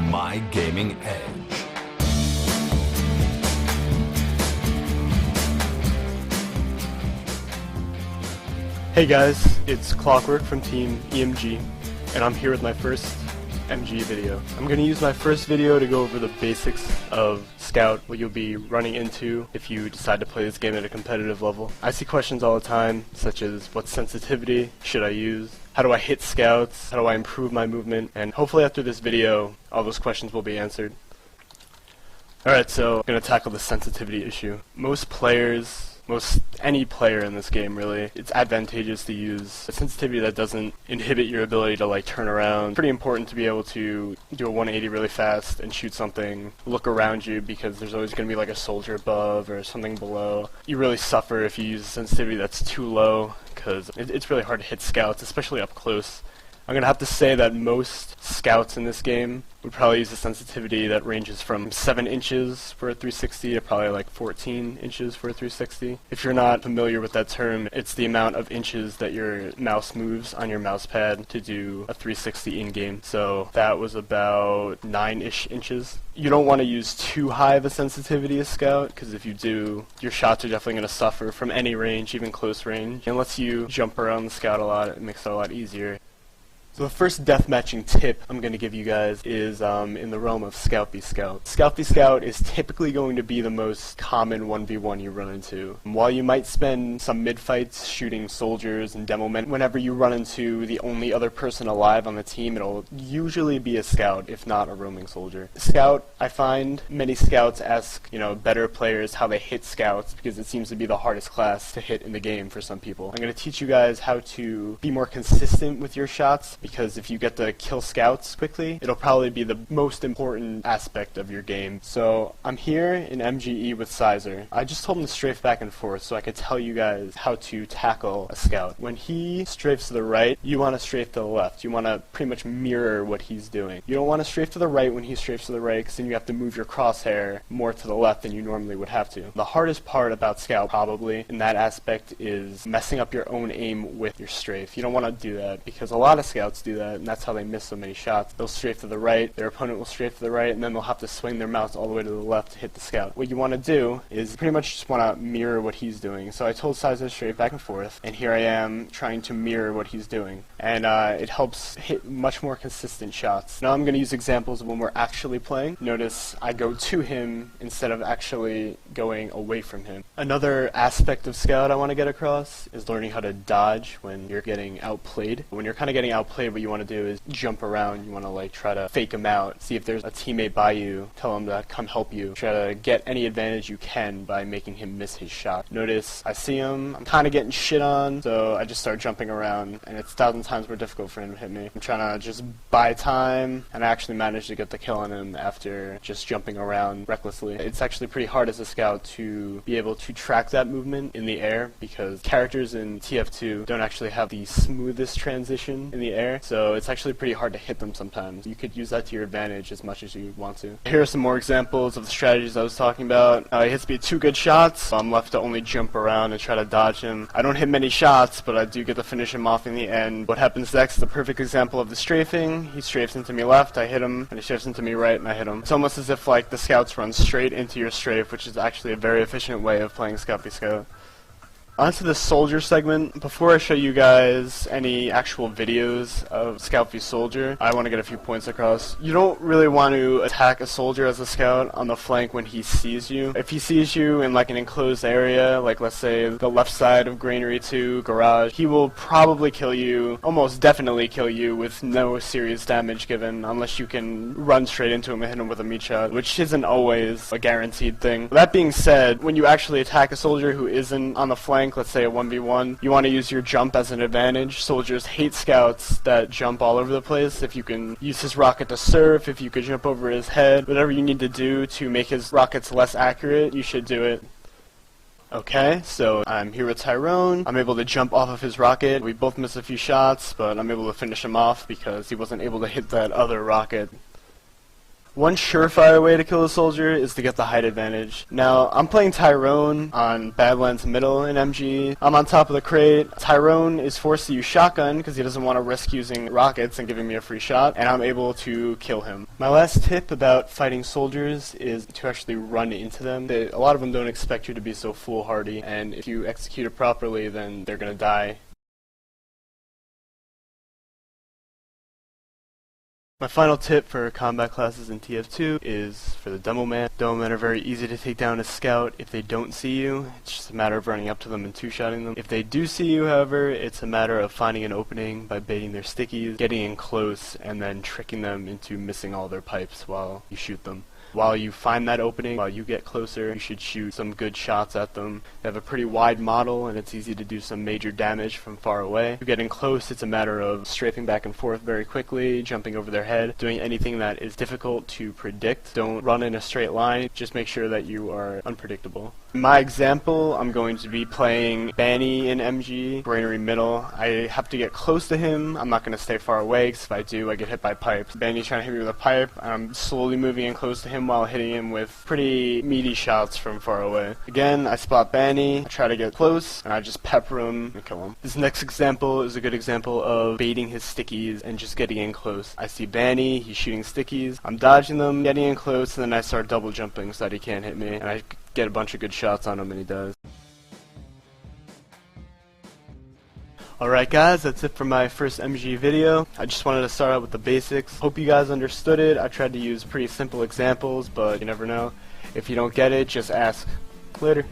my gaming edge. Hey guys, it's Clockwork from Team MGE, and I'm here with my first MGE video. I'm going to use my first video to go over the basics of Scout, what you'll be running into if you decide to play this game at a competitive level. I see questions all the time, such as what sensitivity should I use? How do I hit Scouts? How do I improve my movement? And hopefully after this video, all those questions will be answered. Alright, so I'm going to tackle the sensitivity issue. Any player in this game really, it's advantageous to use a sensitivity that doesn't inhibit your ability to like turn around. Pretty important to be able to do a 180 really fast and shoot something, look around you, because there's always going to be like a soldier above or something below. You really suffer if you use a sensitivity that's too low, because it's really hard to hit Scouts, especially up close. I'm going to have to say that most Scouts in this game would probably use a sensitivity that ranges from 7 inches for a 360 to probably like 14 inches for a 360. If you're not familiar with that term, it's the amount of inches that your mouse moves on your mouse pad to do a 360 in-game. So that was about 9-ish inches. You don't want to use too high of a sensitivity as Scout, because if you do, your shots are definitely going to suffer from any range, even close range. And lets you jump around the Scout a lot, it makes it a lot easier. So the first deathmatching tip I'm going to give you guys is in the realm of Scout v Scout. Scout v Scout is typically going to be the most common 1v1 you run into. While you might spend some mid-fights shooting soldiers and demo men, whenever you run into the only other person alive on the team, it'll usually be a Scout, if not a roaming soldier. Scout, I find many Scouts ask, better players how they hit Scouts, because it seems to be the hardest class to hit in the game for some people. I'm going to teach you guys how to be more consistent with your shots, because if you get to kill Scouts quickly, it'll probably be the most important aspect of your game. So I'm here in MGE with Sizer. I just told him to strafe back and forth so I could tell you guys how to tackle a Scout. When he strafes to the right, you want to strafe to the left. You want to pretty much mirror what he's doing. You don't want to strafe to the right when he strafes to the right, because then you have to move your crosshair more to the left than you normally would have to. The hardest part about Scout, probably, in that aspect, is messing up your own aim with your strafe. You don't want to do that, because a lot of Scouts do that, and that's how they miss so many shots. They'll strafe to the right, their opponent will strafe to the right, and then they'll have to swing their mouse all the way to the left to hit the Scout. What you want to do is pretty much just want to mirror what he's doing. So I told Sizer to strafe back and forth, and here I am trying to mirror what he's doing. And it helps hit much more consistent shots. Now I'm going to use examples of when we're actually playing. Notice I go to him instead of actually going away from him. Another aspect of Scout I want to get across is learning how to dodge when you're getting outplayed. When you're kind of getting outplayed, what you want to do is jump around. You want to try to fake him out, see if there's a teammate by you, tell him to come help you. Try to get any advantage you can by making him miss his shot. Notice I see him, I'm kind of getting shit on, so I just start jumping around, and it's 1,000 times more difficult for him to hit me. I'm trying to just buy time, and I actually managed to get the kill on him after just jumping around recklessly. It's actually pretty hard as a Scout to be able to track that movement in the air, because characters in TF2 don't actually have the smoothest transition in the air, so it's actually pretty hard to hit them sometimes. You could use that to your advantage as much as you want to. Here are some more examples of the strategies I was talking about. He hits me 2 good shots, so I'm left to only jump around and try to dodge him. I don't hit many shots, but I do get to finish him off in the end. What happens next is a perfect example of the strafing. He strafes into me left, I hit him, and he strafes into me right, and I hit him. It's almost as if the Scouts run straight into your strafe, which is actually a very efficient way of playing Scout v Scout. Onto the soldier segment. Before I show you guys any actual videos of Scout v Soldier, I want to get a few points across. You don't really want to attack a soldier as a Scout on the flank when he sees you. If he sees you in an enclosed area, let's say the left side of Granary 2, Garage, he will probably kill you, almost definitely kill you with no serious damage given, unless you can run straight into him and hit him with a meat shot, which isn't always a guaranteed thing. That being said, when you actually attack a soldier who isn't on the flank, let's say a 1v1, you want to use your jump as an advantage. Soldiers hate Scouts that jump all over the place. If you can use his rocket to surf, if you could jump over his head, whatever you need to do to make his rockets less accurate, you should do it. Okay, so I'm here with Tyrone. I'm able to jump off of his rocket. We both miss a few shots, but I'm able to finish him off because he wasn't able to hit that other rocket. One surefire way to kill a soldier is to get the height advantage. Now, I'm playing Tyrone on Badlands Middle in MGE. I'm on top of the crate. Tyrone is forced to use shotgun because he doesn't want to risk using rockets and giving me a free shot, and I'm able to kill him. My last tip about fighting soldiers is to actually run into them. A lot of them don't expect you to be so foolhardy, and if you execute it properly, then they're going to die. My final tip for combat classes in TF2 is for the demo man. Demo men are very easy to take down as scout if they don't see you. It's just a matter of running up to them and two-shotting them. If they do see you, however, it's a matter of finding an opening by baiting their stickies, getting in close, and then tricking them into missing all their pipes while you shoot them. While you find that opening, while you get closer, you should shoot some good shots at them. They have a pretty wide model, and it's easy to do some major damage from far away. If you get in close, it's a matter of strafing back and forth very quickly, jumping over their head, doing anything that is difficult to predict. Don't run in a straight line, just make sure that you are unpredictable. In my example, I'm going to be playing Banny in MG, Granary Middle. I have to get close to him. I'm not going to stay far away, because if I do, I get hit by pipes. Banny's trying to hit me with a pipe, and I'm slowly moving in close to him while hitting him with pretty meaty shots from far away. Again, I spot Banny, I try to get close, and I just pepper him and kill him. This next example is a good example of baiting his stickies and just getting in close. I see Banny, he's shooting stickies, I'm dodging them, getting in close, and then I start double jumping so that he can't hit me, and I get a bunch of good shots on him, and he does. Alright guys, that's it for my first MGE video. I just wanted to start out with the basics. Hope you guys understood it. I tried to use pretty simple examples, but you never know. If you don't get it, just ask. Later.